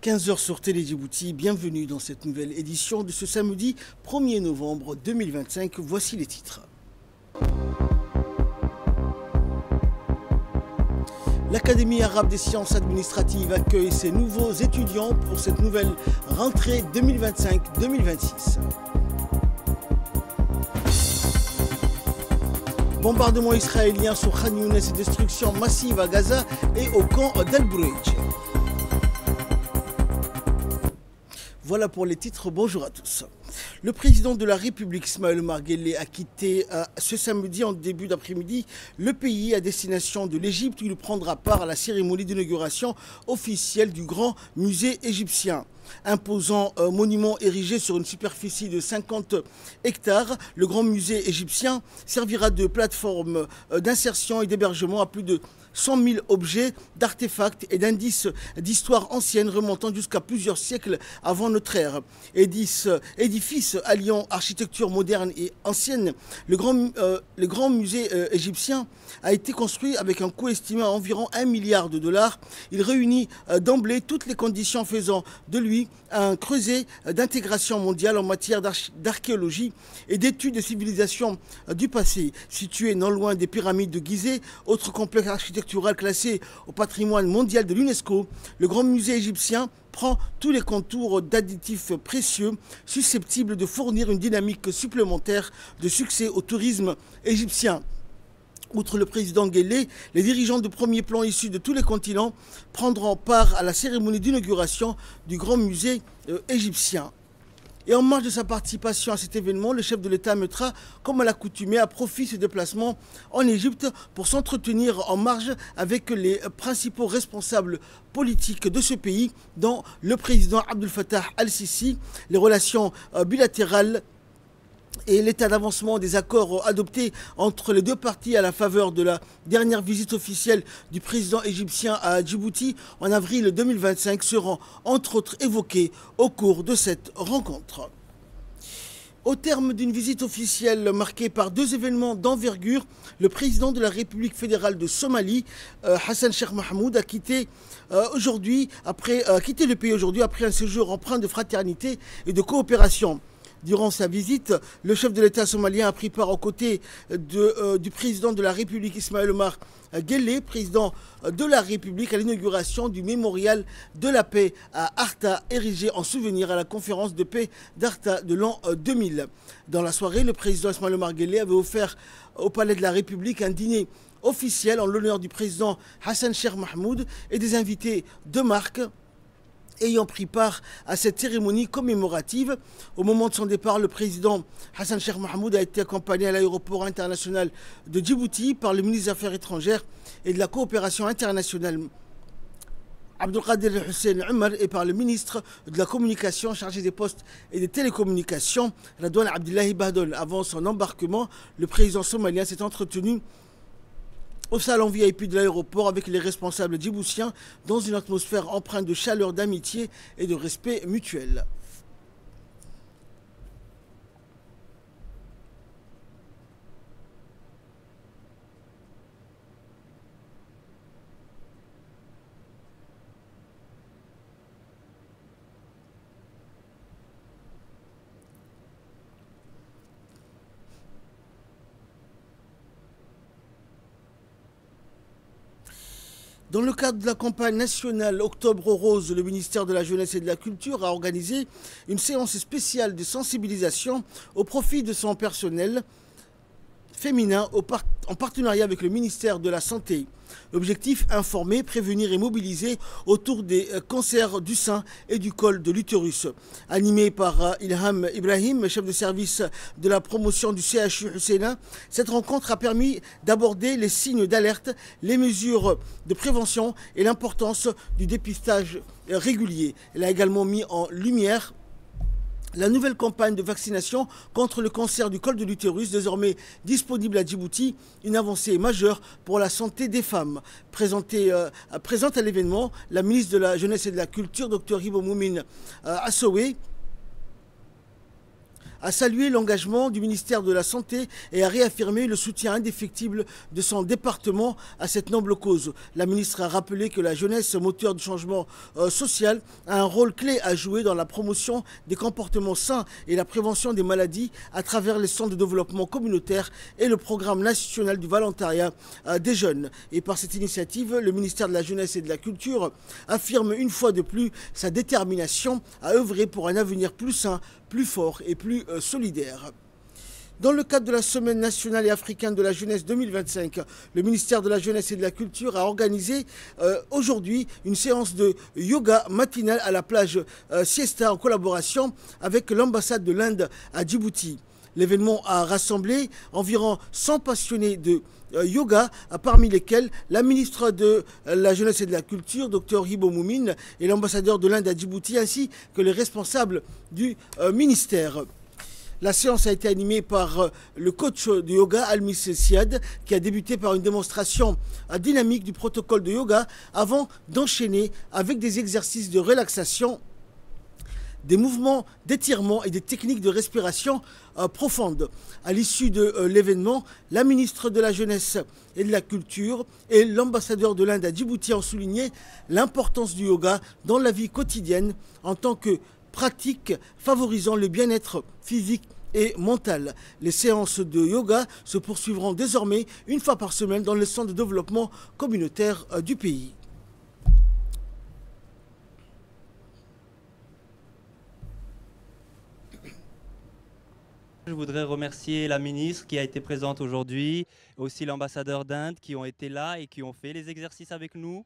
15 heures sur Télé Djibouti, bienvenue dans cette nouvelle édition de ce samedi 1er novembre 2025. Voici les titres. L'Académie arabe des sciences administratives accueille ses nouveaux étudiants pour cette nouvelle rentrée 2025-2026. Bombardement israélien sur Khan Younes et destruction massive à Gaza et au camp d'Al-Bureij. Voilà pour les titres, bonjour à tous. Le président de la République, Ismaël Omar Guelleh, a quitté ce samedi en début d'après-midi le pays à destination de l'Égypte où il prendra part à la cérémonie d'inauguration officielle du grand musée égyptien. Imposant monument érigé sur une superficie de 50 hectares, le grand musée égyptien servira de plateforme d'insertion et d'hébergement à plus de 100 000 objets, d'artefacts et d'indices d'histoire ancienne remontant jusqu'à plusieurs siècles avant notre ère. Édifice alliant architecture moderne et ancienne, le grand musée égyptien a été construit avec un coût estimé à environ 1 milliard de dollars. Il réunit d'emblée toutes les conditions faisant de lui un creuset d'intégration mondiale en matière d'archéologie et d'études de civilisation du passé. Situé non loin des pyramides de Gizeh, autre complexe architectural classé au patrimoine mondial de l'UNESCO, le grand musée égyptien prend tous les contours d'additifs précieux susceptibles de fournir une dynamique supplémentaire de succès au tourisme égyptien. Outre le président Guelleh, les dirigeants de premier plan issus de tous les continents prendront part à la cérémonie d'inauguration du grand musée égyptien. Et en marge de sa participation à cet événement, le chef de l'État mettra, comme à l'accoutumée, à profit ce déplacement en Égypte pour s'entretenir en marge avec les principaux responsables politiques de ce pays, dont le président Abdel Fattah al-Sisi. Les relations bilatérales et l'état d'avancement des accords adoptés entre les deux parties à la faveur de la dernière visite officielle du président égyptien à Djibouti en avril 2025 seront entre autres évoqués au cours de cette rencontre. Au terme d'une visite officielle marquée par deux événements d'envergure, le président de la République fédérale de Somalie, Hassan Sheikh Mohamud, a quitté le pays aujourd'hui après un séjour empreint de fraternité et de coopération. Durant sa visite, le chef de l'État somalien a pris part aux côtés du président de la République, Ismaël Omar Guelleh, président de la République, à l'inauguration du mémorial de la paix à Arta, érigé en souvenir à la conférence de paix d'Arta de l'an 2000. Dans la soirée, le président Ismaël Omar Guelleh avait offert au Palais de la République un dîner officiel en l'honneur du président Hassan Sheikh Mohamud et des invités de marque ayant pris part à cette cérémonie commémorative. Au moment de son départ, le président Hassan Sheikh Mohamud a été accompagné à l'aéroport international de Djibouti par le ministre des Affaires étrangères et de la coopération internationale Abdelkader Hussein Omar et par le ministre de la Communication chargé des postes et des télécommunications Radouane Abdullahi Bahdol. Avant son embarquement, le président somalien s'est entretenu au salon VIP de l'aéroport avec les responsables djiboutiens dans une atmosphère empreinte de chaleur, d'amitié et de respect mutuel. Dans le cadre de la campagne nationale Octobre Rose, le ministère de la Jeunesse et de la Culture a organisé une séance spéciale de sensibilisation au profit de son personnel féminin en partenariat avec le ministère de la Santé. L'objectif, informer, prévenir et mobiliser autour des cancers du sein et du col de l'utérus. Animé par Ilham Ibrahim, chef de service de la promotion du CHU Husseina, cette rencontre a permis d'aborder les signes d'alerte, les mesures de prévention et l'importance du dépistage régulier. Elle a également mis en lumière la nouvelle campagne de vaccination contre le cancer du col de l'utérus, désormais disponible à Djibouti, une avancée majeure pour la santé des femmes. Présente à l'événement, la ministre de la Jeunesse et de la Culture, Dr Hibo Moumine Assoué, a salué l'engagement du ministère de la Santé et a réaffirmé le soutien indéfectible de son département à cette noble cause. La ministre a rappelé que la jeunesse, moteur du changement social, a un rôle clé à jouer dans la promotion des comportements sains et la prévention des maladies à travers les centres de développement communautaire et le programme national du volontariat des jeunes. Et par cette initiative, le ministère de la Jeunesse et de la Culture affirme une fois de plus sa détermination à œuvrer pour un avenir plus sain, plus fort et plus solidaire. Dans le cadre de la Semaine nationale et africaine de la jeunesse 2025, le ministère de la Jeunesse et de la Culture a organisé aujourd'hui une séance de yoga matinale à la plage Siesta en collaboration avec l'ambassade de l'Inde à Djibouti. L'événement a rassemblé environ 100 passionnés de yoga, parmi lesquels la ministre de la Jeunesse et de la Culture, Dr Hibo Moumine, et l'ambassadeur de l'Inde à Djibouti, ainsi que les responsables du ministère. La séance a été animée par le coach de yoga, Almis Siad, qui a débuté par une démonstration dynamique du protocole de yoga avant d'enchaîner avec des exercices de relaxation, des mouvements d'étirement et des techniques de respiration profonde. À l'issue de l'événement, la ministre de la Jeunesse et de la Culture et l'ambassadeur de l'Inde à Djibouti ont souligné l'importance du yoga dans la vie quotidienne en tant que pratique favorisant le bien-être physique et mental. Les séances de yoga se poursuivront désormais une fois par semaine dans les centres de développement communautaire du pays. Je voudrais remercier la ministre qui a été présente aujourd'hui, aussi l'ambassadeur d'Inde qui ont été là et qui ont fait les exercices avec nous,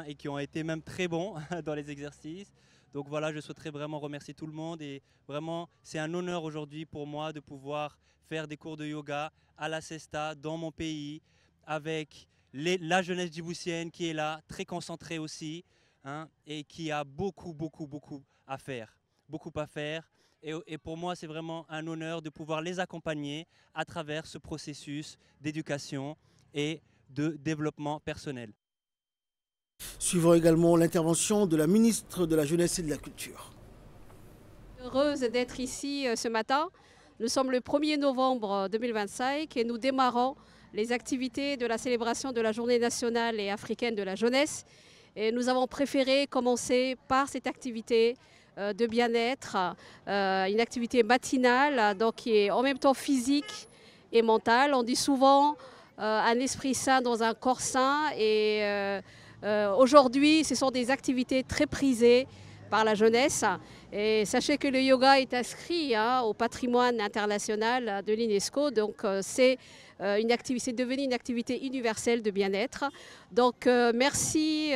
et qui ont été même très bons dans les exercices. Donc voilà, je souhaiterais vraiment remercier tout le monde et vraiment c'est un honneur aujourd'hui pour moi de pouvoir faire des cours de yoga à la Siesta dans mon pays avec la jeunesse djiboutienne qui est là, très concentrée aussi, et qui a beaucoup à faire. Et pour moi, c'est vraiment un honneur de pouvoir les accompagner à travers ce processus d'éducation et de développement personnel. Suivant également l'intervention de la ministre de la Jeunesse et de la Culture. Heureuse d'être ici ce matin. Nous sommes le 1er novembre 2025 et nous démarrons les activités de la célébration de la Journée nationale et africaine de la jeunesse. Et nous avons préféré commencer par cette activité de bien-être, une activité matinale donc qui est en même temps physique et mentale. On dit souvent un esprit sain dans un corps sain et aujourd'hui ce sont des activités très prisées par la jeunesse. Et sachez que le yoga est inscrit au patrimoine international de l'UNESCO, donc c'est devenu une activité universelle de bien-être. Donc merci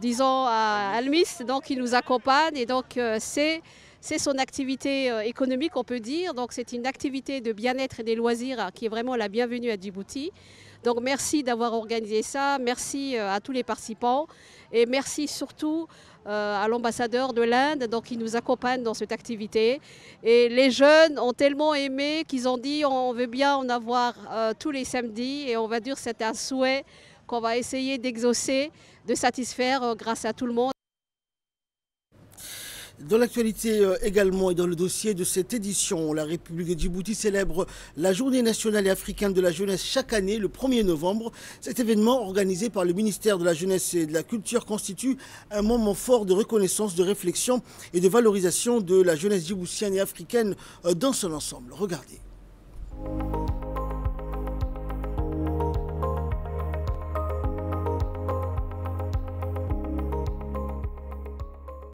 disons à Almis donc, qui nous accompagne et donc c'est son activité économique on peut dire, donc c'est une activité de bien-être et des loisirs qui est vraiment la bienvenue à Djibouti. Donc merci d'avoir organisé ça, merci à tous les participants et merci surtout à l'ambassadeur de l'Inde donc, qui nous accompagne dans cette activité. Et les jeunes ont tellement aimé qu'ils ont dit on veut bien en avoir tous les samedis et on va dire c'est un souhait qu'on va essayer d'exaucer, de satisfaire grâce à tout le monde. Dans l'actualité également et dans le dossier de cette édition, la République de Djibouti célèbre la Journée nationale et africaine de la jeunesse chaque année, le 1er novembre. Cet événement organisé par le ministère de la Jeunesse et de la Culture constitue un moment fort de reconnaissance, de réflexion et de valorisation de la jeunesse djiboutienne et africaine dans son ensemble. Regardez.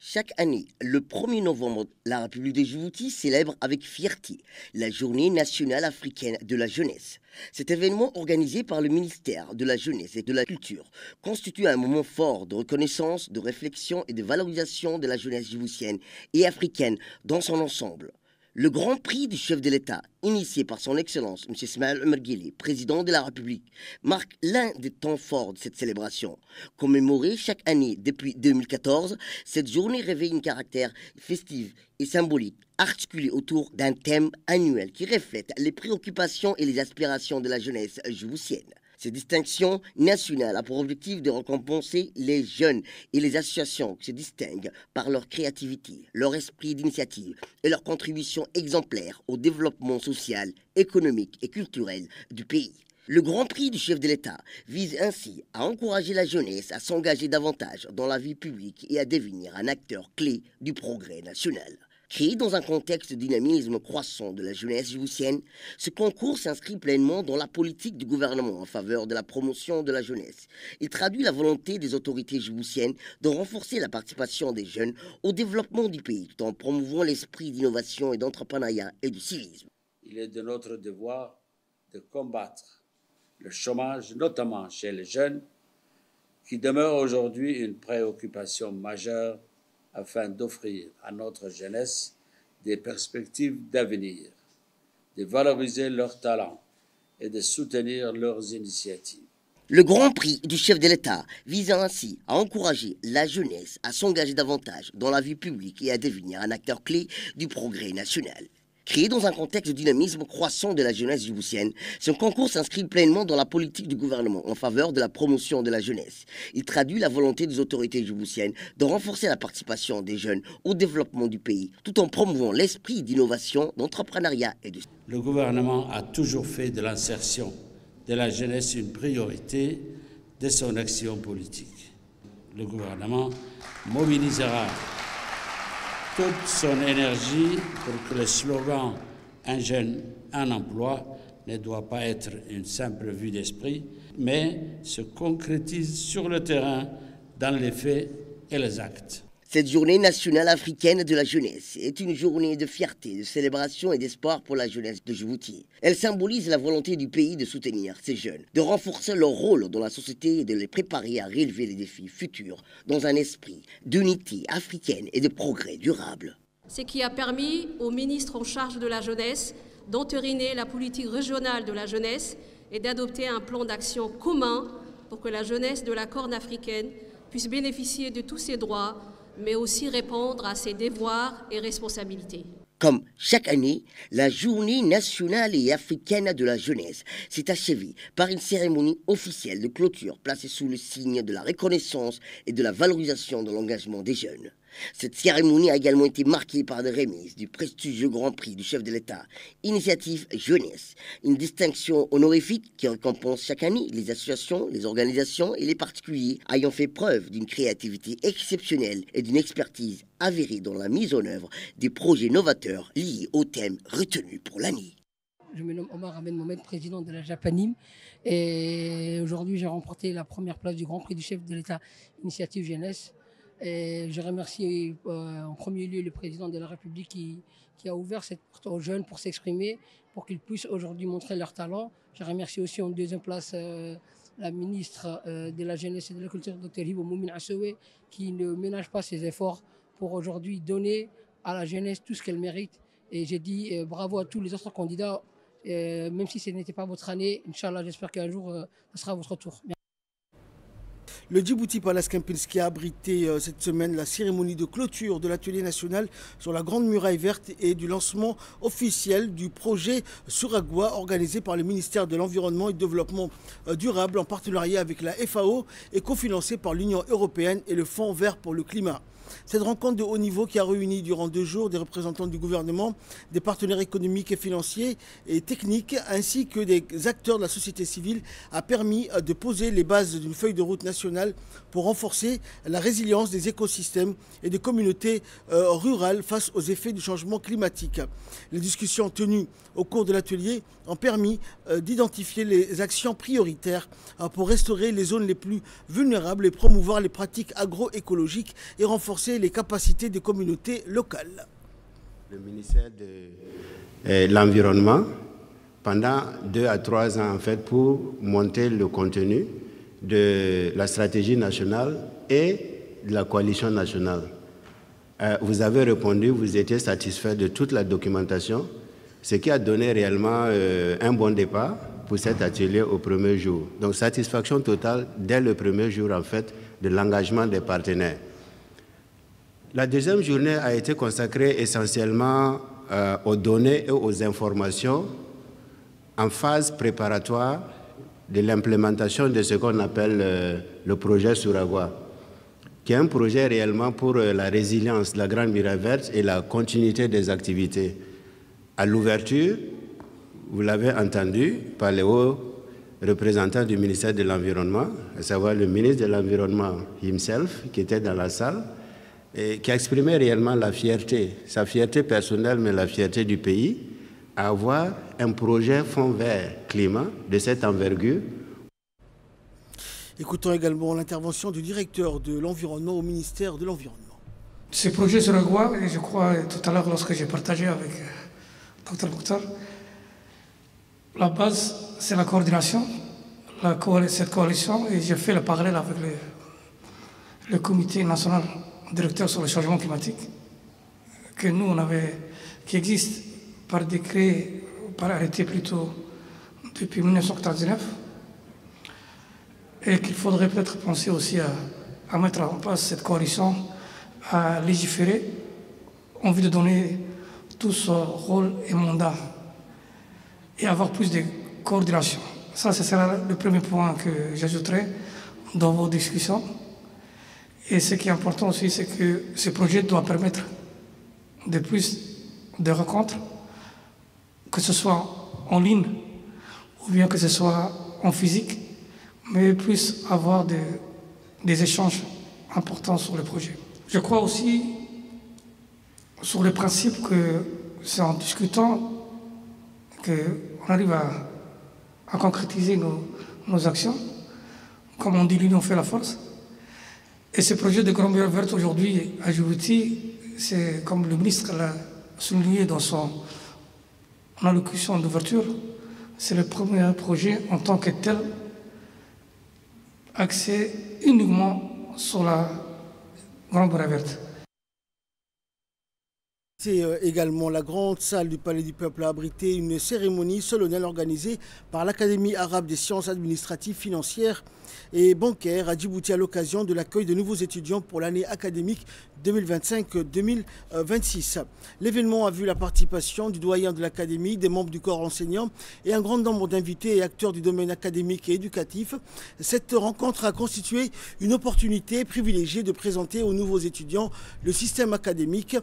Chaque année, le 1er novembre, la République de Djibouti célèbre avec fierté la Journée nationale africaine de la jeunesse. Cet événement organisé par le ministère de la Jeunesse et de la Culture constitue un moment fort de reconnaissance, de réflexion et de valorisation de la jeunesse djiboutienne et africaine dans son ensemble. Le Grand Prix du chef de l'État, initié par son Excellence M. Ismaël Omar Guelleh, président de la République, marque l'un des temps forts de cette célébration. Commémorée chaque année depuis 2014, cette journée revêt un caractère festif et symbolique, articulé autour d'un thème annuel qui reflète les préoccupations et les aspirations de la jeunesse djiboutienne. Cette distinction nationale a pour objectif de récompenser les jeunes et les associations qui se distinguent par leur créativité, leur esprit d'initiative et leur contribution exemplaire au développement social, économique et culturel du pays. Le Grand Prix du chef de l'État vise ainsi à encourager la jeunesse à s'engager davantage dans la vie publique et à devenir un acteur clé du progrès national. Créé dans un contexte de dynamisme croissant de la jeunesse djiboutienne, ce concours s'inscrit pleinement dans la politique du gouvernement en faveur de la promotion de la jeunesse. Il traduit la volonté des autorités djiboutiennes de renforcer la participation des jeunes au développement du pays tout en promouvant l'esprit d'innovation et d'entrepreneuriat et du civisme. Il est de notre devoir de combattre le chômage, notamment chez les jeunes, qui demeure aujourd'hui une préoccupation majeure afin d'offrir à notre jeunesse des perspectives d'avenir, de valoriser leurs talents et de soutenir leurs initiatives. Le Grand Prix du chef de l'État vise ainsi à encourager la jeunesse à s'engager davantage dans la vie publique et à devenir un acteur clé du progrès national. Créé dans un contexte de dynamisme croissant de la jeunesse djiboutienne, ce concours s'inscrit pleinement dans la politique du gouvernement en faveur de la promotion de la jeunesse. Il traduit la volonté des autorités djiboutiennes de renforcer la participation des jeunes au développement du pays, tout en promouvant l'esprit d'innovation, d'entrepreneuriat et de... Le gouvernement a toujours fait de l'insertion de la jeunesse une priorité de son action politique. Le gouvernement mobilisera toute son énergie pour que le slogan « Un jeune, un emploi » ne doit pas être une simple vue d'esprit, mais se concrétise sur le terrain dans les faits et les actes. Cette journée nationale africaine de la jeunesse est une journée de fierté, de célébration et d'espoir pour la jeunesse de Djibouti. Elle symbolise la volonté du pays de soutenir ces jeunes, de renforcer leur rôle dans la société et de les préparer à relever les défis futurs dans un esprit d'unité africaine et de progrès durable. Ce qui a permis au ministre en charge de la jeunesse d'entériner la politique régionale de la jeunesse et d'adopter un plan d'action commun pour que la jeunesse de la Corne africaine puisse bénéficier de tous ses droits, mais aussi répondre à ses devoirs et responsabilités. Comme chaque année, la journée nationale et africaine de la jeunesse s'est achevée par une cérémonie officielle de clôture placée sous le signe de la reconnaissance et de la valorisation de l'engagement des jeunes. Cette cérémonie a également été marquée par des remises du prestigieux Grand Prix du chef de l'État, Initiative Jeunesse, une distinction honorifique qui récompense chaque année les associations, les organisations et les particuliers ayant fait preuve d'une créativité exceptionnelle et d'une expertise avérée dans la mise en œuvre des projets novateurs liés au thème retenu pour l'année. Je me nomme Omar Ahmed Mohamed, président de la Japanim. Et aujourd'hui, j'ai remporté la première place du Grand Prix du chef de l'État, Initiative Jeunesse. Et je remercie en premier lieu le président de la République qui a ouvert cette porte aux jeunes pour s'exprimer, pour qu'ils puissent aujourd'hui montrer leur talent. Je remercie aussi en deuxième place la ministre de la Jeunesse et de la Culture, Dr Hibo Moumine Assowe, qui ne ménage pas ses efforts pour aujourd'hui donner à la jeunesse tout ce qu'elle mérite. Et j'ai dit bravo à tous les autres candidats, même si ce n'était pas votre année. Inch'Allah, j'espère qu'un jour, ce sera votre tour. Merci. Le Djibouti Palace Kempinski a abrité cette semaine la cérémonie de clôture de l'atelier national sur la Grande Muraille Verte et du lancement officiel du projet Suragua organisé par le ministère de l'Environnement et du Développement durable en partenariat avec la FAO et cofinancé par l'Union européenne et le Fonds vert pour le climat. Cette rencontre de haut niveau qui a réuni durant 2 jours des représentants du gouvernement, des partenaires économiques et financiers et techniques, ainsi que des acteurs de la société civile, a permis de poser les bases d'une feuille de route nationale pour renforcer la résilience des écosystèmes et des communautés rurales face aux effets du changement climatique. Les discussions tenues au cours de l'atelier ont permis d'identifier les actions prioritaires pour restaurer les zones les plus vulnérables et promouvoir les pratiques agroécologiques et renforcer les capacités des communautés locales. Le ministère de l'Environnement, pendant 2 à 3 ans, en fait, pour monter le contenu de la stratégie nationale et de la coalition nationale. Vous avez répondu, vous étiez satisfait de toute la documentation, ce qui a donné réellement un bon départ pour cet atelier au premier jour. Donc, satisfaction totale dès le premier jour, en fait, de l'engagement des partenaires. La deuxième journée a été consacrée essentiellement aux données et aux informations en phase préparatoire de l'implémentation de ce qu'on appelle le projet Suragua, qui est un projet réellement pour la résilience de la Grande Muraille Verte et la continuité des activités. À l'ouverture, vous l'avez entendu par les hauts représentants du ministère de l'Environnement, à savoir le ministre de l'Environnement himself, qui était dans la salle, et qui a exprimé réellement la fierté, sa fierté personnelle, mais la fierté du pays, à avoir un projet Fonds vert climat de cette envergure. Écoutons également l'intervention du directeur de l'environnement au ministère de l'Environnement. Ce projet Suragua, et je crois tout à l'heure lorsque j'ai partagé avec Dr Mokhtar, la base c'est la coordination, cette coalition, et j'ai fait le parallèle avec le comité national directeur sur le changement climatique, que nous on avait, qui existe par décret, par arrêté plutôt, depuis 1999, et qu'il faudrait peut-être penser aussi à mettre en place cette coalition, à légiférer, en vue de donner tous rôle et mandat, et avoir plus de coordination. Ça, ce sera le premier point que j'ajouterai dans vos discussions. Et ce qui est important aussi, c'est que ce projet doit permettre de plus de rencontres, que ce soit en ligne ou bien que ce soit en physique, mais plus avoir des échanges importants sur le projet. Je crois aussi sur le principe que c'est en discutant qu'on arrive à concrétiser nos actions. Comme on dit, l'union fait la force. Et ce projet de Grande Muraille Verte aujourd'hui à Djibouti, c'est comme le ministre l'a souligné dans son allocution d'ouverture, c'est le premier projet en tant que tel axé uniquement sur la Grande Muraille Verte. C'est également la grande salle du Palais du Peuple a abrité une cérémonie solennelle organisée par l'Académie arabe des sciences administratives, financières et bancaires à Djibouti à l'occasion de l'accueil de nouveaux étudiants pour l'année académique 2025-2026. L'événement a vu la participation du doyen de l'Académie, des membres du corps enseignant et un grand nombre d'invités et acteurs du domaine académique et éducatif. Cette rencontre a constitué une opportunité privilégiée de présenter aux nouveaux étudiants le système académique,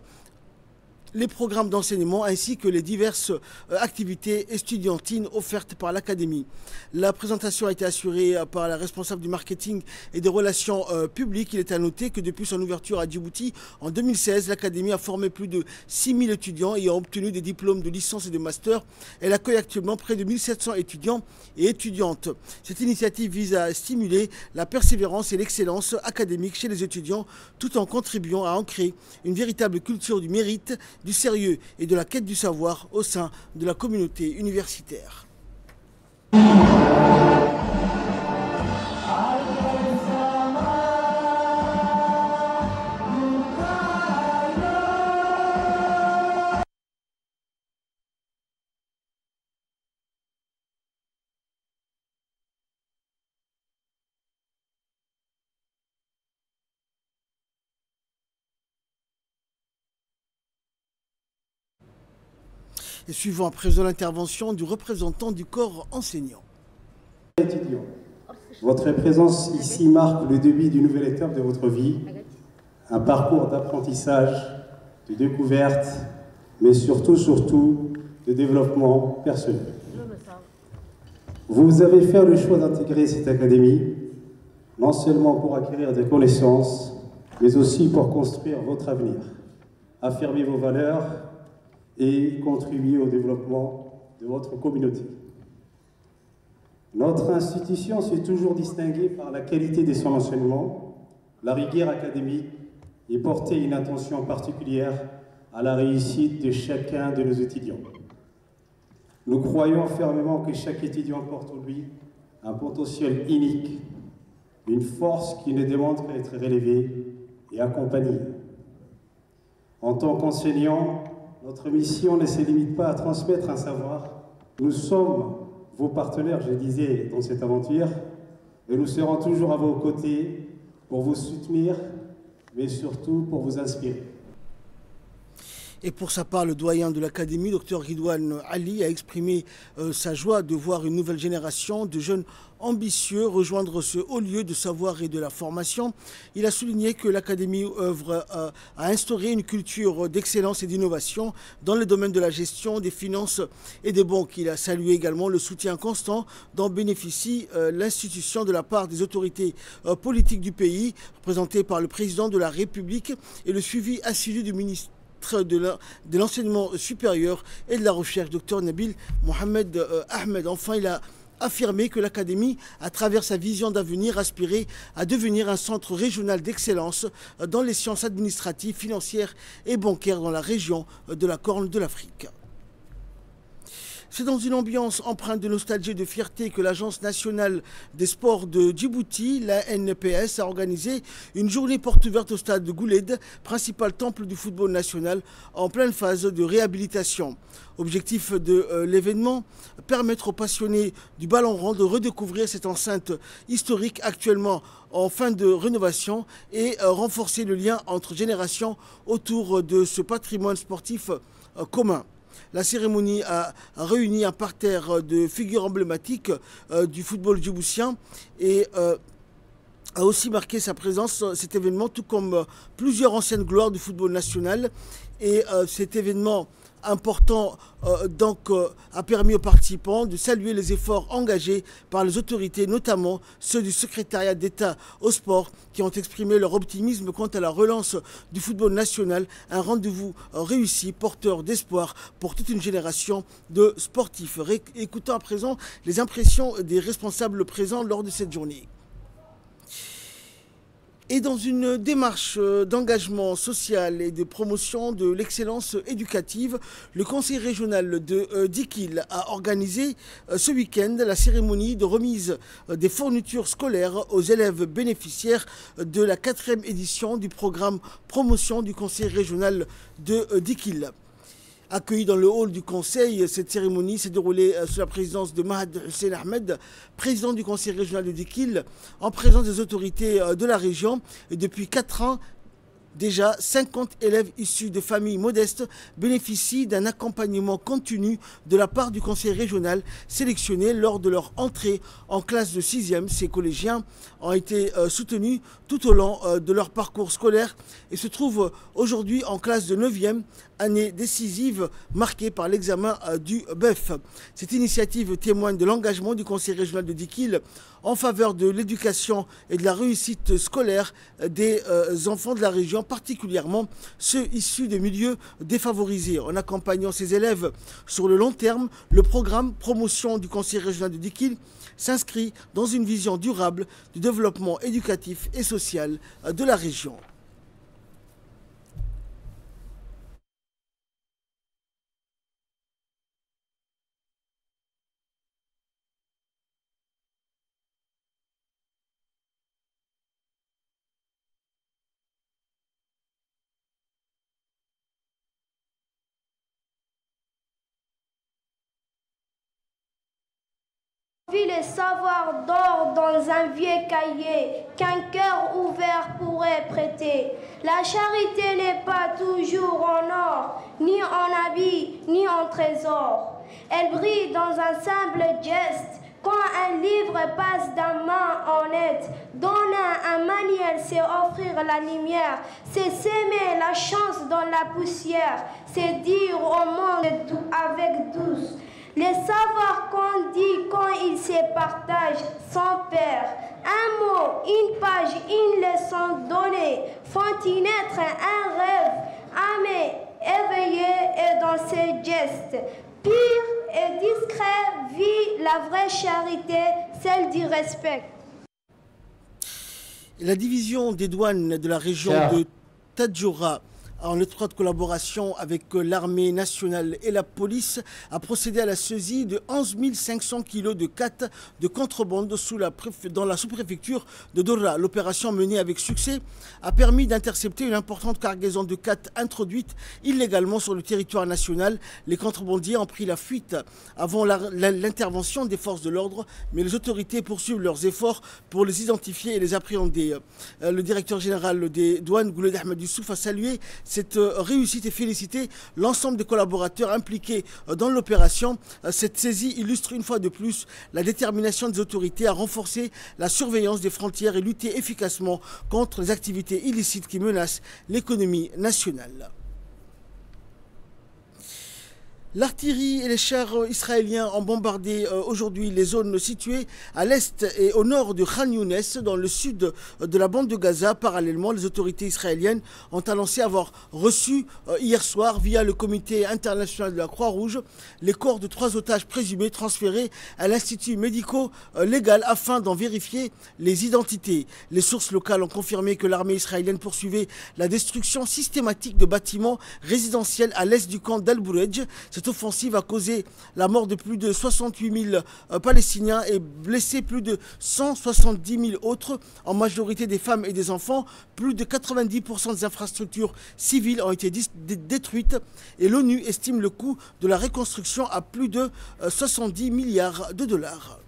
les programmes d'enseignement ainsi que les diverses activités estudiantines offertes par l'Académie. La présentation a été assurée par la responsable du marketing et des relations publiques. Il est à noter que depuis son ouverture à Djibouti en 2016, l'Académie a formé plus de 6000 étudiants et a obtenu des diplômes de licence et de master. Elle accueille actuellement près de 1700 étudiants et étudiantes. Cette initiative vise à stimuler la persévérance et l'excellence académique chez les étudiants tout en contribuant à ancrer une véritable culture du mérite, du sérieux et de la quête du savoir au sein de la communauté universitaire. Et suivant à présent l'intervention du représentant du corps enseignant. Étudiants, votre présence ici marque le début d'une nouvelle étape de votre vie, un parcours d'apprentissage, de découverte, mais surtout de développement personnel. Vous avez fait le choix d'intégrer cette académie, non seulement pour acquérir des connaissances, mais aussi pour construire votre avenir, affirmer vos valeurs et contribuer au développement de votre communauté. Notre institution s'est toujours distinguée par la qualité de son enseignement, la rigueur académique et porter une attention particulière à la réussite de chacun de nos étudiants. Nous croyons fermement que chaque étudiant porte en lui un potentiel unique, une force qui ne demande qu'à être relevée et accompagnée. En tant qu'enseignants, notre mission ne se limite pas à transmettre un savoir. Nous sommes vos partenaires, je disais, dans cette aventure, et nous serons toujours à vos côtés pour vous soutenir, mais surtout pour vous inspirer. Et pour sa part, le doyen de l'Académie, Dr Ridouane Ali, a exprimé sa joie de voir une nouvelle génération de jeunes ambitieux rejoindre ce haut lieu de savoir et de la formation. Il a souligné que l'Académie œuvre à instaurer une culture d'excellence et d'innovation dans le domaine de la gestion, des finances et des banques. Il a salué également le soutien constant dont bénéficie l'institution de la part des autorités politiques du pays, représentées par le président de la République, et le suivi assidu du ministre de l'enseignement supérieur et de la recherche, Dr Nabil Mohamed Ahmed. Enfin, il a affirmé que l'Académie, à travers sa vision d'avenir, aspirait à devenir un centre régional d'excellence dans les sciences administratives, financières et bancaires dans la région de la Corne de l'Afrique. C'est dans une ambiance empreinte de nostalgie et de fierté que l'Agence nationale des sports de Djibouti, la NPS, a organisé une journée porte ouverte au stade de Gouled, principal temple du football national, en pleine phase de réhabilitation. Objectif de l'événement, permettre aux passionnés du ballon rond de redécouvrir cette enceinte historique actuellement en fin de rénovation et renforcer le lien entre générations autour de ce patrimoine sportif commun. La cérémonie a réuni un parterre de figures emblématiques du football djiboutien et a aussi marqué sa présence, cet événement, tout comme plusieurs anciennes gloires du football national. Et cet événement important a permis aux participants de saluer les efforts engagés par les autorités, notamment ceux du secrétariat d'État au sport, qui ont exprimé leur optimisme quant à la relance du football national, un rendez-vous réussi, porteur d'espoir pour toute une génération de sportifs. Écoutons à présent les impressions des responsables présents lors de cette journée. Et dans une démarche d'engagement social et de promotion de l'excellence éducative, le conseil régional de Dikil a organisé ce week-end la cérémonie de remise des fournitures scolaires aux élèves bénéficiaires de la 4e édition du programme promotion du conseil régional de Dikil. Accueilli dans le hall du Conseil, cette cérémonie s'est déroulée sous la présidence de Mahad Hussein Ahmed, président du Conseil régional de Dikil, en présence des autorités de la région. Et depuis 4 ans, déjà 50 élèves issus de familles modestes bénéficient d'un accompagnement continu de la part du conseil régional sélectionné lors de leur entrée en classe de 6e. Ces collégiens ont été soutenus tout au long de leur parcours scolaire et se trouvent aujourd'hui en classe de 9e, année décisive marquée par l'examen du BEF. Cette initiative témoigne de l'engagement du conseil régional de Dikil en faveur de l'éducation et de la réussite scolaire des enfants de la région, particulièrement ceux issus de milieux défavorisés. En accompagnant ces élèves sur le long terme, le programme promotion du conseil régional de Dikil s'inscrit dans une vision durable du développement éducatif et social de la région. Puis le savoir dort dans un vieux cahier qu'un cœur ouvert pourrait prêter. La charité n'est pas toujours en or, ni en habits, ni en trésor. Elle brille dans un simple geste. Quand un livre passe d'un main en net, donner un manuel, c'est offrir la lumière, c'est s'aimer la chance dans la poussière, c'est dire au monde avec douce. Les savoirs qu'on dit quand ils se partagent sans père. Un mot, une page, une leçon donnée font y naître un rêve, âmé, éveillé et dans ses gestes. Pur et discret vit la vraie charité, celle du respect. La division des douanes de la région de Tadjoura, en étroite collaboration avec l'armée nationale et la police, a procédé à la saisie de 11 500 kg de khat de contrebande dans la sous-préfecture de Dora. L'opération menée avec succès a permis d'intercepter une importante cargaison de khat introduite illégalement sur le territoire national. Les contrebandiers ont pris la fuite avant l'intervention des forces de l'ordre, mais les autorités poursuivent leurs efforts pour les identifier et les appréhender. Le directeur général des douanes, Gouled Ahmed Youssouf, a salué cette réussite et féliciter l'ensemble des collaborateurs impliqués dans l'opération. Cette saisie illustre une fois de plus la détermination des autorités à renforcer la surveillance des frontières et lutter efficacement contre les activités illicites qui menacent l'économie nationale. L'artillerie et les chars israéliens ont bombardé aujourd'hui les zones situées à l'est et au nord de Khan Younes, dans le sud de la bande de Gaza. Parallèlement, les autorités israéliennes ont annoncé avoir reçu hier soir, via le comité international de la Croix-Rouge, les corps de 3 otages présumés transférés à l'institut médico-légal afin d'en vérifier les identités. Les sources locales ont confirmé que l'armée israélienne poursuivait la destruction systématique de bâtiments résidentiels à l'est du camp d'Al-Bourej. Cette offensive a causé la mort de plus de 68 000 Palestiniens et blessé plus de 170 000 autres, en majorité des femmes et des enfants. Plus de 90% des infrastructures civiles ont été détruites et l'ONU estime le coût de la reconstruction à plus de 70 milliards de dollars.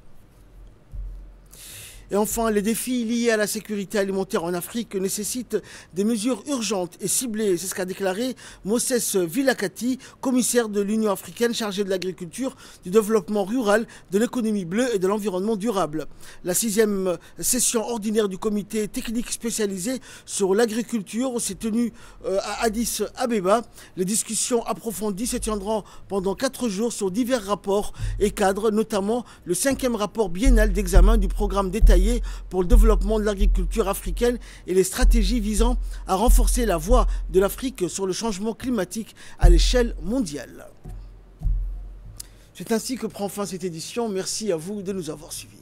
Et enfin, les défis liés à la sécurité alimentaire en Afrique nécessitent des mesures urgentes et ciblées. C'est ce qu'a déclaré Moses Vilakati, commissaire de l'Union africaine chargé de l'agriculture, du développement rural, de l'économie bleue et de l'environnement durable. La 6e session ordinaire du comité technique spécialisé sur l'agriculture s'est tenue à Addis Abeba. Les discussions approfondies se tiendront pendant 4 jours sur divers rapports et cadres, notamment le 5e rapport biennal d'examen du programme détaillé pour le développement de l'agriculture africaine et les stratégies visant à renforcer la voix de l'Afrique sur le changement climatique à l'échelle mondiale. C'est ainsi que prend fin cette édition. Merci à vous de nous avoir suivis.